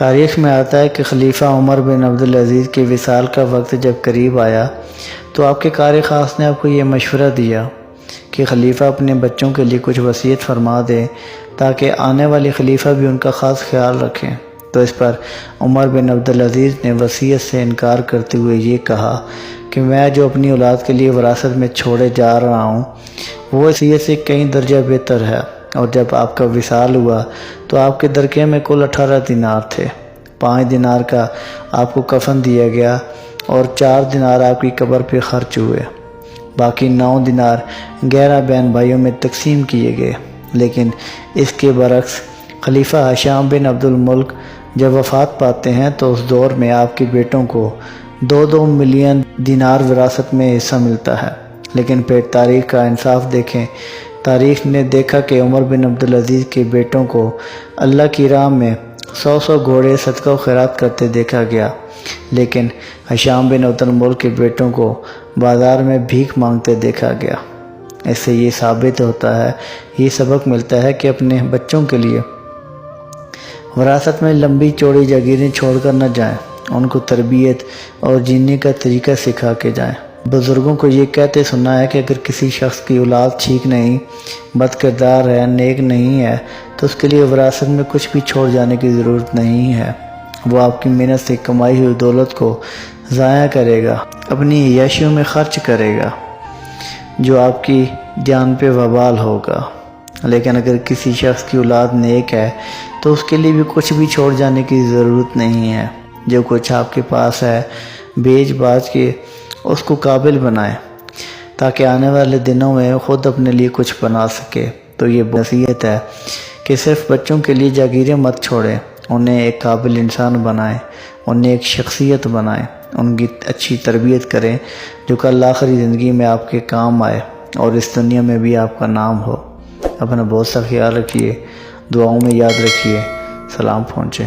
تاریخ میں آتا ہے کہ خلیفہ عمر بن عبدالعزیز کے وصال کا وقت جب قریب آیا تو آپ کے قاری خاص نے آپ کو یہ مشورہ دیا کہ خلیفہ اپنے بچوں کے لیے کچھ وصیت فرما دے تاکہ آنے والے خلیفہ بھی ان کا خاص خیال رکھیں۔ تو اس پر عمر بن عبدالعزیز نے وصیت سے انکار کرتے ہوئے یہ کہا کہ میں جو اپنی اولاد کے لیے وراثت میں چھوڑے جا رہا ہوں وہ وصیت سے کئی درجہ بہتر ہے، اور جب آپ کا وصال ہوا تو آپ کے درکے میں کل 18 دینار تھے۔ 5 دینار کا آپ کو کفن دیا گیا اور 4 دینار آپ کی قبر پہ خرچ ہوئے، باقی 9 دینار 11 بہن بھائیوں میں تقسیم کیے گئے۔ لیکن اس کے برعکس خلیفہ ہشام بن عبد الملک جب وفات پاتے ہیں تو اس دور میں آپ کے بیٹوں کو 2 ملین دینار وراثت میں حصہ ملتا ہے۔ لیکن پھر تاریخ کا انصاف دیکھیں، تاریخ نے دیکھا کہ عمر بن عبدالعزیز کے بیٹوں کو اللہ کی راہ میں 100 گھوڑے صدقہ و خیرات کرتے دیکھا گیا، لیکن ہشام بن عبد الملک کے بیٹوں کو بازار میں بھیک مانگتے دیکھا گیا۔ اس سے یہ ثابت ہوتا ہے، یہ سبق ملتا ہے کہ اپنے بچوں کے لیے وراثت میں لمبی چوڑی جاگیریں چھوڑ کر نہ جائیں، ان کو تربیت اور جینے کا طریقہ سکھا کے جائیں۔ بزرگوں کو یہ کہتے سنا ہے کہ اگر کسی شخص کی اولاد ٹھیک نہیں، بد کردار ہے، نیک نہیں ہے تو اس کے لیے وراثت میں کچھ بھی چھوڑ جانے کی ضرورت نہیں ہے۔ وہ آپ کی محنت سے کمائی ہوئی دولت کو ضائع کرے گا، اپنی عیاشیوں میں خرچ کرے گا، جو آپ کی جان پہ وبال ہوگا۔ لیکن اگر کسی شخص کی اولاد نیک ہے تو اس کے لیے بھی کچھ بھی چھوڑ جانے کی ضرورت نہیں ہے۔ جو کچھ آپ کے پاس ہے بیچ باچ کے اس کو قابل بنائیں تاکہ آنے والے دنوں میں خود اپنے لیے کچھ بنا سکے۔ تو یہ نصیحت ہے کہ صرف بچوں کے لیے جاگیریں مت چھوڑیں، انہیں ایک قابل انسان بنائیں، انہیں ایک شخصیت بنائیں، ان کی اچھی تربیت کریں جو کل آخری زندگی میں آپ کے کام آئے اور اس دنیا میں بھی آپ کا نام ہو۔ اپنا بہت سا خیال رکھیے، دعاؤں میں یاد رکھیے۔ سلام پہنچے۔